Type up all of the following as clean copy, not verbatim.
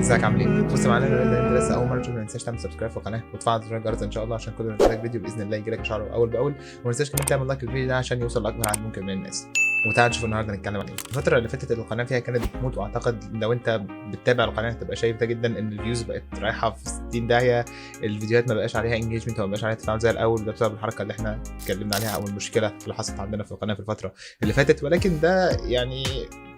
ازيك عامل ايه؟ بص معانا لو انت لسه اول مره تشوف ما تنساش تعمل سبسكرايب في القناه وتفعل زر الجرس ان شاء الله عشان كل ما نزل فيديو باذن الله يجيلك اشعار اول باول. وما تنساش كمان تعمل لايك للفيديو ده عشان يوصل لاكبر عدد ممكن من الناس. وتعال نشوف النهارده نتكلم عن ايه. الفتره اللي فاتت القناه فيها كانت بتموت، واعتقد لو انت بتتابع القناه هتبقى شايف ده جدا ان الفيوز بقت رايحه في 60 داهيه. الفيديوهات ما بقاش عليها انجيجمنت وما بقاش عليها تفاعل زي الاول، ده بسبب الحركه اللي احنا اتكلمنا عليها او المشكله اللي حصلت عندنا في القناه في الفتره اللي فاتت. ولكن ده يعني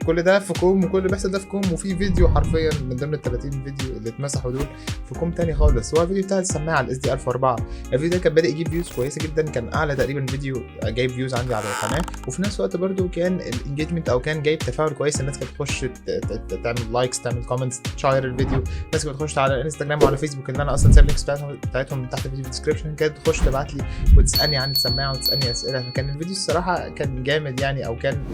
كل ده في كوم، وكل اللي بيحصل ده في كوم، وفي فيديو حرفيا من ضمن ال 30 فيديو اللي اتمسحوا دول في كوم تاني خالص. هو الفيديو بتاع السماعه الاس دي 1004. الفيديو ده كان بادئ يجيب فيوز كويسه جدا، كان اعلى تقريبا فيديو جايب فيوز عندي على القناه، وفي نفس الوقت برده كان الانجيجمنت او كان جايب تفاعل كويس. الناس كانت تخش تعمل لايكس، تعمل كومنتس، تشير الفيديو. الناس كانت تخش على الانستجرام وعلى فيسبوك اللي انا اصلا سايب اللينكس بتاعتهم تحت الفيديو في الديسكربشن، كانت تخش تبعت لي وتسالني عن السماعه وتسالني اسئله. فكان الفيديو الصراحه كان جامد يعني، او كان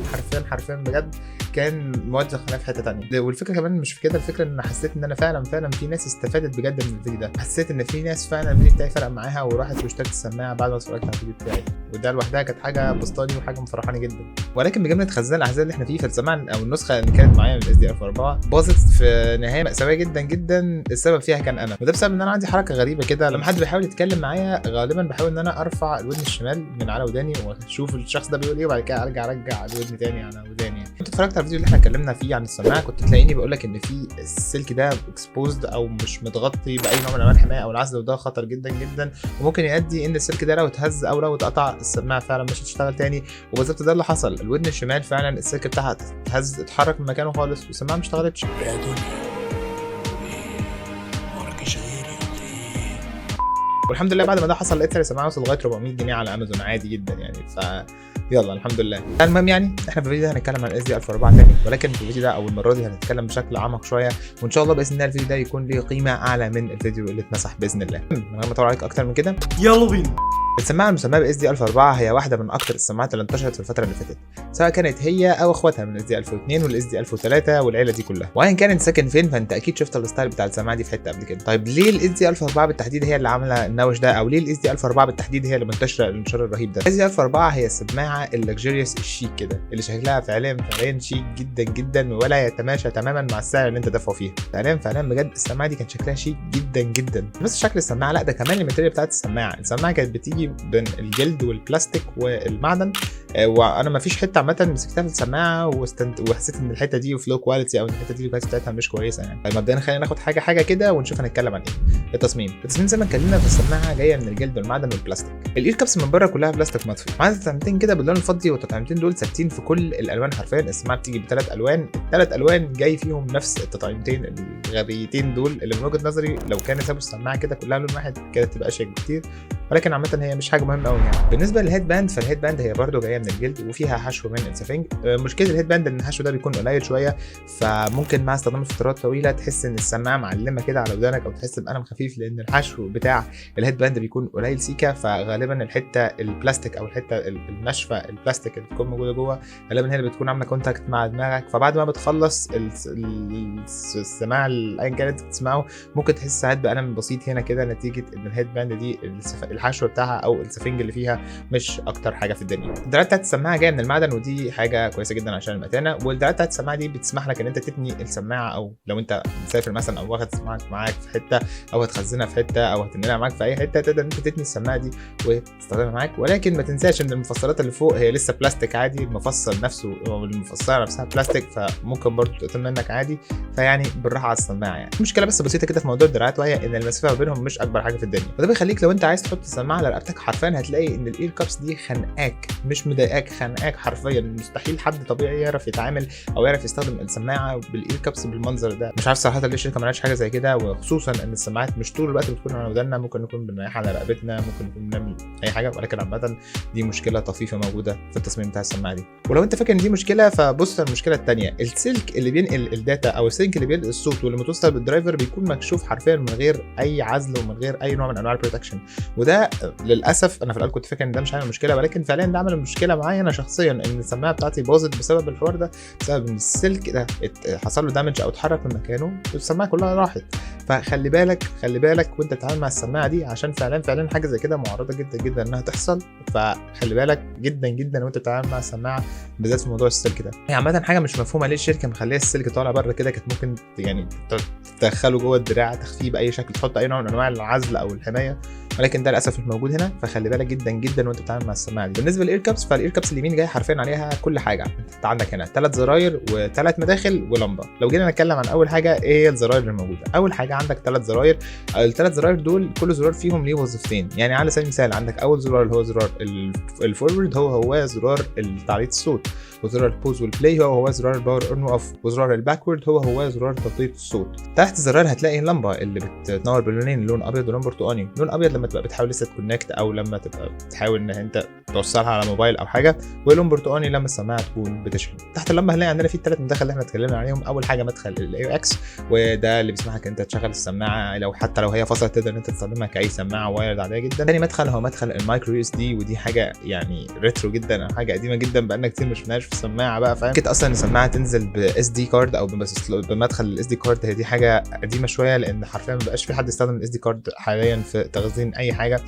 حرفيا بجد كان مودي القناه في حته ثانيه. والفكره كمان مش في كده، الفكره ان انا حسيت ان انا فعلا في ناس استفادت بجد من الفيديو ده. حسيت ان في ناس فعلا الفيديو بتاعي فرق معاها وراحت واشترت السماعه بعد ما اتفرجت على الفيديو بتاعي، وده لوحدها كانت حاجه بسطاني وحاجه مفرحاني جدا. ولكن بجمله خزان الاحزان اللي احنا فيه، فالسماعه او النسخه اللي كانت معايا من الاس دي 4 باظت في نهايه مأساويه جدا جدا. السبب فيها كان انا، وده بسبب ان انا عندي حركه غريبه كده. لما حد بيحاول يتكلم معايا غالبا بحاول ان انا ارفع الودن الشمال من على وداني واشوف الشخص ده بيقول ايه، وبعد كده ارجع الودن تاني على وداني. كنت اتفرجت على الفيديو اللي احنا اتكلمنا فيه عن السماعه، كنت تلاقيني بقول لك ان في السلك ده اكسبوزد او مش متغطي باي نوع من انواع الحمايه او العزل، وده خطر جدا جدا، وممكن يؤدي ان السلك ده لو اتهز او لو اتقطع السماعه فعلا مش هتشتغل تاني. وبالظبط ده اللي حصل. الودن الشمال فعلا السلك بتاعها اتهز، اتحرك من مكانه خالص، والسماعه ما اشتغلتش. والحمد لله بعد ما ده حصل لقيت سعر السماعه وصل لغايه 400 جنيه على امازون عادي جدا يعني. يلا الحمد لله. المهم يعني احنا في الفيديو ده هنتكلم عن الاس دي 1004 تاني، ولكن في الفيديو ده او المره دي هنتكلم بشكل اعمق شويه، وان شاء الله باذن الله الفيديو ده يكون ليه قيمه اعلى من الفيديو اللي اتمسح باذن الله. من غير ما اطول عليك اكتر من كده، يلا بينا. السماعه المسماه باس دي 1004 هي واحده من اكتر السماعات اللي انتشرت في الفتره اللي فاتت، سواء كانت هي او اخواتها من الاس دي 1002 والاس دي 1003 والعيله دي كلها. وايا كانت ساكن فين فانت اكيد شفت الستايل بتاع السماعه دي في حته قبل كده. طيب ليه الاس دي 1004 بالتحديد هي اللي عامله النوش ده، او ليه الاس دي 1004 بالتحديد هي اللي منتشره الانتشار الرهيب ده؟ الاس دي 1004 هي السماعه اللكجيريوس الشيك كده، اللي شكلها فعليا شيك جدا جدا، ولا يتماشى تماما مع السعر اللي انت دافعه فيها. فعليا بجد السماعه دي كان شكلها شيك جدا جدا. بس شكل السماعه لا، ده كمان الماتيريال بتاعت السماعه كانت بتيجي بين الجلد والبلاستيك والمعدن. وانا ما فيش حته عامه مسكتها في السماعه وحسيت ان الحته دي فلو كواليتي او ان الحته دي الكواليتي بتاعتها مش كويسه يعني. طيب مبدئيا خلينا ناخد حاجه كده ونشوف هنتكلم عن ايه. التصميم زي ما اتكلمنا في السماعه جايه من الجلد والمعدن والبلاستيك. الاير كابس من بره كلها بلاستيك مطفي، مع التطعيمتين كده باللون الفضي، والتطعيمتين دول ثابتين في كل الالوان حرفيا. السماعه بتيجي بثلاث الوان، الثلاث الوان جاي فيهم نفس التطعيمتين الغبيتين دول، اللي من وجهه نظري لو كانوا سابوا السماعه كده كلها لون واحد كانت تبقى شيك كتير، ولكن عامه هي مش حاجه مهمه قوي يعني. بالنسبه للهيد باند، فالهيد باند هي برده جايه من الجلد وفيها حشو من السفنج. مشكله الهيد باند ان الحشو ده بيكون قليل شويه، فممكن مع استخدامه فترات طويله تحس ان السماعه معلمه كده على ودانك، او تحس بألم خفيف لان الحشو بتاع الهيد باند بيكون قليل سيكا. فغالبا الحته البلاستيك او الحته الناشفه البلاستيك اللي بتكون موجوده جوه غالبا هي اللي بتكون عامله كونتاكت مع دماغك، فبعد ما بتخلص السماعه ايا كانت تسمعه ممكن تحس ساعات بألم بسيط هنا كده، نتيجه ان الهيد باند دي الحشو بتاعها او السفنج اللي فيها مش اكتر حاجه في الدنيا. الدراعات بتاعت السماعه جايه من المعدن، ودي حاجه كويسه جدا عشان المتانه. والدراعات بتاعت السماعه دي بتسمح لك ان انت تتني السماعه، او لو انت مسافر مثلا او واخد سماعتك معاك في حته، او هتخزنها في حته، او هتنقلها معاك في اي حته، تقدر انت تتني السماعه دي وتستخدمها معاك. ولكن ما تنساش ان المفصلات اللي فوق هي لسه بلاستيك عادي، المفصل نفسه او المفصله نفسها بلاستيك، فممكن برضه تقطم منك عادي. فيعني بالراحه على السماعه يعني. مشكله بس بسيطه كده في موضوع الدراعات، وهي ان المسافه ما بينهم مش اكبر حاجه في الدنيا، وده بيخليك لو انت عايز تحط السماعه على رقبتك حرفيا هتلاقي ان الاير كابس دي خنقاك، مش مضايقاك، خنقاك حرفيا. مستحيل حد طبيعي يعرف يتعامل او يعرف يستخدم السماعه بالاير كابس بالمنظر ده. مش عارف صراحه ليه الشركه ما عملتش حاجه زي كده، وخصوصا ان السماعات مش طول الوقت بتكون على وداننا، ممكن نكون بنريحها على رقبتنا، ممكن نكون بنعمل اي حاجه. ولكن عامه دي مشكله طفيفه موجوده في التصميم بتاع السماعه دي. ولو انت فاكر ان دي مشكله فبص على المشكله الثانيه. السلك اللي بينقل الداتا او السلك اللي بينقل الصوت واللي متوصل بالدرايفر بيكون مكشوف حرفيا من غير اي عزل ومن غير اي نوع من انواع البروتكشن. وده للاسف انا في الاول كنت فاكر ان ده مش عامل مشكله، ولكن فعليا ده عمل مشكله معايا انا شخصيا، ان السماعه بتاعتي باظت بسبب الحوار ده، بسبب ان السلك ده حصل له دامج او اتحرك من مكانه والسماعه كلها راحت. فخلي بالك وانت بتتعامل مع السماعه دي، عشان فعلا حاجه زي كده معرضه جدا انها تحصل. فخلي بالك جدا وانت بتتعامل مع السماعه، بالذات في موضوع السلك ده. هي عامه حاجه مش مفهومه ليه الشركه مخليه السلك طالع بره كده. كانت ممكن يعني تدخله جوه الدراع، تخفيه باي شكل، تحط اي نوع من انواع العزل او الحمايه، ولكن ده للاسف مش موجود هنا. فخلي بالك جدا جدا وانت بتتعامل مع السماعه دي. بالنسبه للاير كابس، فالاير كابس اليمين جاي حرفيا عليها كل حاجه. انت عندك هنا 3 زراير و3 مداخل ولمبه. لو جينا نتكلم عن اول حاجه ايه هي الزراير اللي موجوده، اول حاجه عندك 3 زراير. ال3 زراير دول كل زرار فيهم ليه وظيفتين. يعني على سبيل المثال عندك اول زرار اللي هو زرار الفورورد، هو زرار تعليق الصوت، وزرار البوز والبلاي هو زرار الباور اون واوف، وزرار الباكورد هو زرار توطيد الصوت. تحت الزرار هتلاقي اللمبه اللي بتنور باللونين، لون ابيض ولون برتقاني. لون ابيض لما تبقى بتحاول لسه تكونكت او لما تبقى بتحاول ان انت توصلها على موبايل او حاجه، ولون برتقاني لما السماعه تكون بتشحن. تحت اللمبه هنلاقي عندنا في ال3 مداخل اللي احنا اتكلمنا عليهم. اول حاجه مدخل الاي او اكس، وده اللي بيسمحك انت تشغل السماعه حتى لو هي فصلت تقدر انت تستخدمها كاي سماعه وايرد عاديه جدا. ثاني مدخل هو مدخل المايكرو يو اس دي، ودي حاجه يعني ريترو جدا او حاجه قديمه جدا بقالنا كتير ما شفناهاش في السماعه بقى، فاهم؟ كده اصلا السماعه تنزل باس دي كارد او بمدخل الاس دي كارد، هي دي حاجه قديمه شويه لان حرفيا ما بقاش في حد يستخدم الاس دي كارد حاليا في تخزين اي حاجه.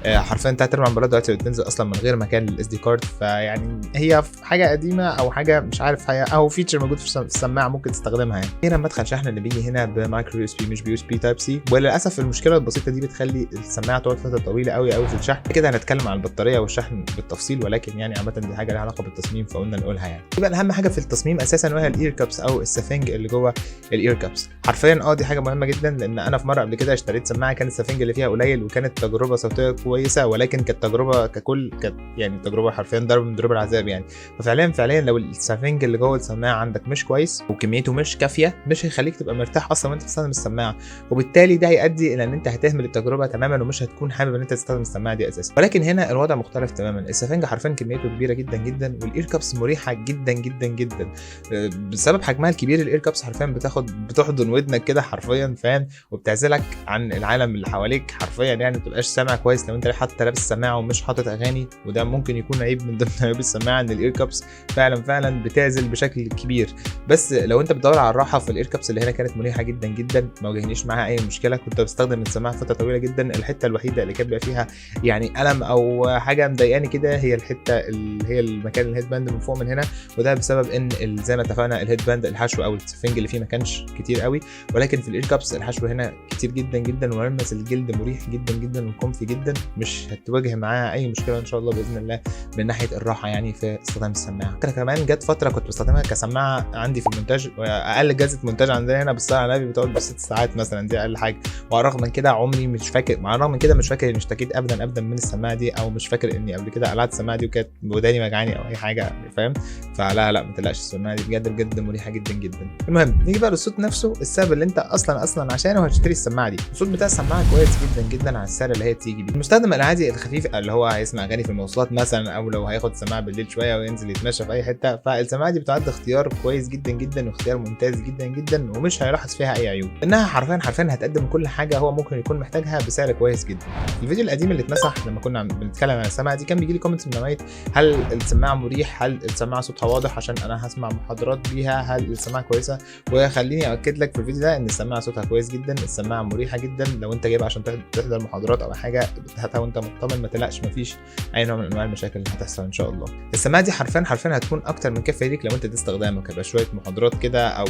حرفيا 3/4 الموبايلات دلوقتي بتنزل اصلا من غير مكان للاس دي كارد، فيعني هي حاجه قديمه او حاجه مش عارف هي او فيتشر موجود في السماعه ممكن تستخدمها يعني. هنا مدخل شحن اللي بيجي هنا بمايكرو يو اس بي مش بي يو اس بي تايب سي، وللاسف المشكله البسيطه دي بتخلي السماعه تقعد فتره طويله قوي في الشحن. كده هنتكلم عن البطاريه والشحن بالتفصيل، ولكن يعني عامه دي حاجه لها علاقه بالتصميم فقلنا نقولها يعني. يبقى اهم حاجه في التصميم اساسا وهي الاير كابس او السفنج اللي جوه الاير كابس. حرفيا دي حاجه مهمه جدا، لان انا في مره قبل كده اشتريت سماعه كان السفنج اللي فيها قليل وكانت تجربه صوتيه كويسه، ولكن كانت تجربه ككل كانت يعني تجربه حرفيا ضرب من ضروب العذاب يعني. ففعليا لو السفنج اللي جوه السماعه عندك مش كويس وكميته مش كافيه، مش هيخليك تبقى مرتاح اصلا وانت بتستخدم السماعه، وبالتالي ده هيؤدي الى ان انت هتهمل التجربه تماما ومش هتكون حابب ان انت تستخدم السماعه دي اساسا. ولكن هنا الوضع مختلف تماما. السفنج حرفيا كميته كبيره جدا جدا، والاير كابس مريحه جدا جدا جدا بسبب حجمها الكبير. الاير كابس حرفيا بتحضن ودنك كده حرفيا، فاهم؟ وبتعزلك عن العالم اللي حواليك حرفيا، يعني ما تبقاش سامع كويس لو انت حتى لابس السماعه ومش حاطط اغاني. وده ممكن يكون عيب من ضمن عيوب السماعه، ان الاير كابس فعلا بتعزل بشكل كبير. بس لو انت بتدور على الراحه، فالاير كابس اللي هنا كانت مريحه جدا جدا، ما واجهنيش معاها اي مشكله. كنت بستخدم السماعه فتره طويله جدا. الحته الوحيده اللي كان بيبقى فيها يعني الم او حاجه مضايقاني كده هي الحته اللي هي المكان الهيد باند من فوق من هنا، وده بسبب ان زي ما اتفقنا الهيد باند الحشو او السفنج اللي فيه ما كانش كتير قوي، ولكن في الاير كابس الحشو هنا كتير جدا جدا، وملمس الجلد مريح جدا جدا وكومفي جدا، مش هتواجه معاها اي مشكله ان شاء الله باذن الله من ناحيه الراحه يعني في استخدام السماعه. انا كمان جت فتره كنت بستخدمها كسماعه عندي في المونتاج، واقل جهاز مونتاج عندنا هنا بالصلاه على النبي بتقعد ب6 ساعات مثلا، دي اقل حاجه. وعلى الرغم من كده عمري مش فاكر، مع الرغم من كده مش فاكر اني اشتكيت ابدا من السماعه دي، او مش فاكر اني قبل كده قلعت السماعه دي وكانت وداني وجعاني او اي حاجه، فاهم؟ فلا ما تقلقش، السماعه دي بجد مريحه جدا جدا. المهم نيجي بقى للصوت نفسه، السبب اللي انت اصلا عشانه هتشتري السماعه دي. الصوت بتاع السماعه كويس جدا على السعر اللي هي تيجي بيه. المستخدم العادي الخفيف اللي هو هيسمع اغاني في المواصلات مثلا، او لو هياخد سماعه بالليل شويه وينزل يتمشى في اي حته، فالسماعه دي بتعد اختيار كويس جدا واختيار ممتاز جدا ومش هيلاحظ فيها اي عيوب، انها حرفيا هتقدم كل حاجه هو ممكن يكون محتاجها بسعر كويس جدا. الفيديو القديم اللي اتمسح لما كنا بنتكلم عن السماعه دي كان بيجي لي كومنتس من نوعيه هل السماعه مريح، هل السماعه صوتها واضح عشان انا هسمع محاضرات بيها، هل السماعه كويسه. وخليني اكد لك في الفيديو ده ان السماعه صوتها كويس جدا، السماعه مريحه جدا. لو انت جايبها عشان تحضر محاضرات او حاجه هاتها وانت مطمن، ما تقلقش، مفيش اي نوع من انواع المشاكل اللي هتحصل ان شاء الله. السماعه دي حرفيا هتكون اكتر من كافيه ليك لو انت استخدامك هيبقى شويه محاضرات كده، او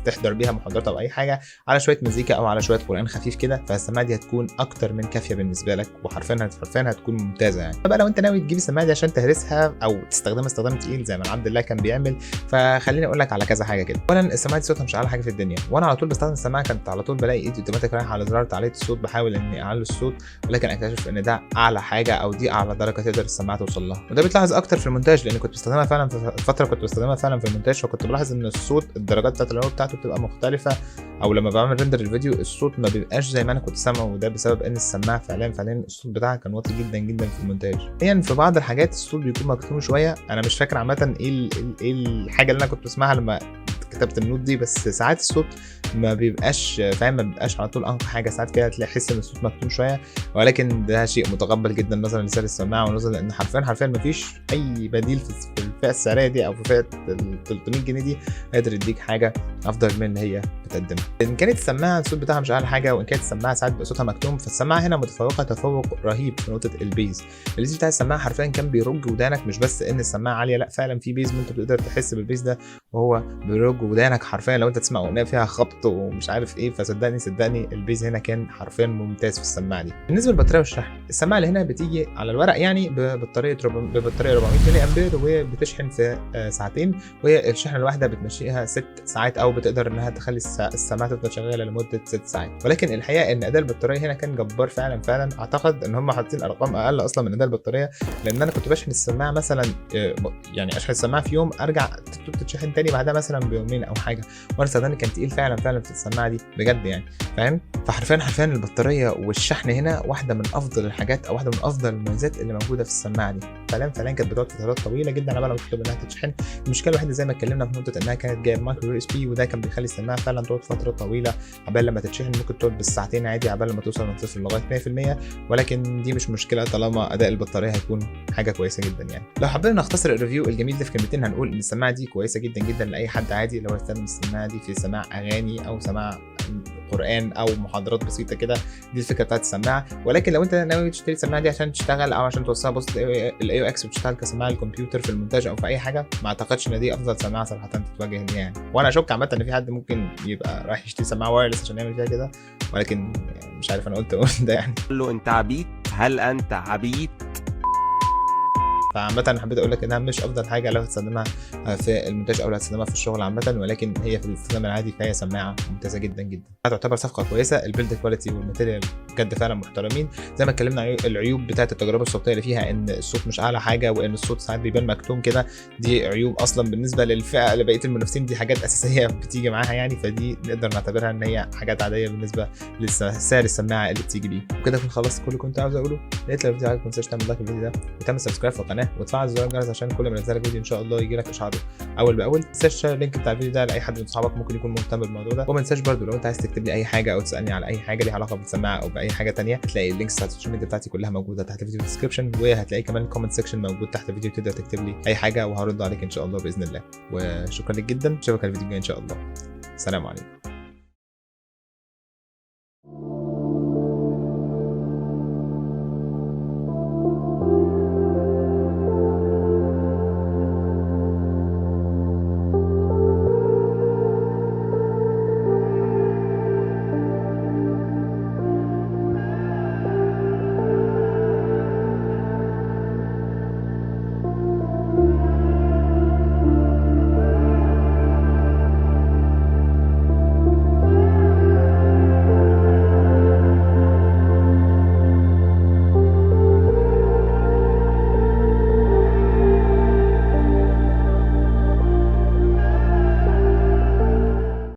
تحضر بيها محاضرات او اي حاجه على شويه مزيكا او على شويه قران خفيف كده، فالسماعه دي هتكون اكتر من كافيه بالنسبه لك، وحرفيا هتكون ممتازه يعني. فبقى لو انت ناوي تجيب السماعه دي عشان تهرسها او تستخدمها استخدام تقيل زي ما عبد الله كان بيعمل، فخليني اقول لك على كذا حاجه كده. اولا السماعه دي صوتها مش اعلى حاجه في الدنيا، وانا على طول بستخدم السماعه كنت على طول بلاقي ايدي اوتوماتيك رايحه على زرار تعليق الصوت، بحاول اني اعلي الصوت، ولكن اكتشف ان ده اعلى حاجه او دي اعلى درجه تقدر السماعه توصل لها. وده بتلاحظ اكتر في المونتاج، لان كنت بستخدمها فعلا في فتره في المونتاج، فكنت بلاحظ ان الصوت الدرجات بتاعت العلو بتاعته بتبقى مختلفه، او لما بعمل ريندر الفيديو الصوت ما بيبقاش زي ما انا كنت سامعه، وده بسبب ان السماعه فعليا الصوت بتاعها كان واطي جدا في المونتاج. يعني في بعض الحاجات الصوت بيكون مكتوم شويه، انا مش فاكر عامه ايه الحاجه اللي انا كنت بسمعها لما كتبت النوت دي، بس ساعات الصوت ما بيبقاش فاهم، ما بيبقاش على طول انقى حاجه، ساعات كده تلاقي حس ان الصوت مكتوم شويه، ولكن ده شيء متقبل جدا نظرا لسعر السماعه ونظرا لان حرفيا ما فيش اي بديل الفئه السعريه دي او في فئه ال 300 جنيه دي قادر يديك حاجه افضل من اللي هي بتقدمها. ان كانت السماعه الصوت بتاعها مش اعلى حاجه، وان كانت السماعه ساعات بيبقى صوتها مكتوم، فالسماعه هنا متفوقه تفوق رهيب في نقطه البيز. البيز بتاع السماعه حرفيا كان بيرج ودانك، مش بس ان السماعه عاليه، لا فعلا في بيز وانت بتقدر تحس بالبيز ده وهو بيرج ودانك حرفيا. لو انت تسمع اغنيه فيها خبط ومش عارف ايه، فصدقني البيز هنا كان حرفيا ممتاز في السماعه دي. بالنسبه للبطاريه والشحن، السماعه اللي هنا بتيجي على الورق يعني ببطاريه 400 ملي امبير وبتشحن في ساعتين، والشحنه الواحده بتمشيها 6 ساعات او بتقدر انها تخلي السماعه تفضل شغاله لمده 6 ساعات. ولكن الحقيقه ان اداء البطاريه هنا كان جبار فعلا. اعتقد ان هم حاطين ارقام اقل اصلا من اداء البطاريه، لان انا كنت بشحن السماعه مثلا يعني اشحن السماعه في يوم ارجع تتشحن تاني بعدها مثلا بيومين او حاجه، وانا صدقني كان تقيل فعلا في السماعه دي بجد يعني فاهم. فحرفيا البطاريه والشحن هنا واحده من افضل الحاجات او واحده من افضل المميزات اللي موجوده في السماعه دي. فعلا كانت بتقعد فترات طويله جدا قبل ما تطلب انها تتشحن. المشكله الوحيده زي ما اتكلمنا في نقطه انها كانت جايه مايكرو يو اس بي، وده كان بيخلي السماعه فعلا تقعد فتره طويله عبال لما تتشحن، ممكن تقعد بالساعتين عادي عبال لما توصل من 0 لغايه 100%. ولكن دي مش مشكله طالما اداء البطاريه هيكون حاجه كويسه جدا يعني. لو حبينا نختصر الريفيو الجميل ده في كلمتين، هنقول ان السماعه دي كويسه جدا لاي حد عادي اللي هو يستخدم السماعه دي في سماع اغاني او سماع قران او محاضرات بسيطه كده. دي الفكره بتاعت السماعه. ولكن لو انت ناوي تشتري السماعه دي عشان تشتغل او عشان توصلها بوصله الاي او اكس وتشتغل كسماعه الكمبيوتر في المونتاج او في اي حاجه، ما اعتقدش ان دي افضل سماعه صراحه تتواجه ليها يعني. وانا اشك عامه ان في حد ممكن يبقى رايح يشتري سماعه وايرلس عشان يعمل فيها كده، ولكن مش عارف انا قلت ده يعني. قال له انت عبيط؟ هل انت عبيط؟ فعامة حبيت اقول لك انها مش افضل حاجه لو هتستخدمها في المونتاج او لو هتستخدمها في الشغل عامه، ولكن هي في الاستخدام العادي فهي سماعه ممتازه جدا. تعتبر صفقه كويسه. البيلد كواليتي والماتيريال بجد فعلا محترمين. زي ما اتكلمنا عن العيوب بتاعه التجربه الصوتيه اللي فيها، ان الصوت مش اعلى حاجه وان الصوت ساعات بيبان مكتوم كده، دي عيوب اصلا بالنسبه للفئه لبقيه المنافسين، دي حاجات اساسيه بتيجي معاها يعني، فدي نقدر نعتبرها ان هي حاجات عاديه بالنسبه لسعر السماعه اللي بتيجي بيه. وكده كنت خلصت كل اللي كنت عاوز اقوله. لو الفيديو عجبك ما تنساش تعمل لايك للفيديو ده وتعمل سبسكرايب في القناه وتفعل زر الجرس عشان كل ما انزل لك فيديو ان شاء الله يجي لك اشعاره اول باول. ما تنساش تشير اللينك بتاع الفيديو ده لاي حد من صحابك ممكن يكون مهتم بالموضوع ده. وما تنساش برده لو انت عايز تكتب لي اي حاجه او تسالني على اي حاجه ليها علاقه بالسماعه او باي حاجه ثانيه، هتلاقي اللينكس بتاعت السوشيال ميديا بتاعتي كلها موجوده تحت الفيديو في الديسكربشن، وهتلاقي كمان الكومنت سيكشن موجود تحت الفيديو، تقدر تكتب لي اي حاجه وهرد عليك ان شاء الله باذن الله. وشكرا لك جدا، اشوفك الفيديو الجاي ان شاء الله. السلام عليكم.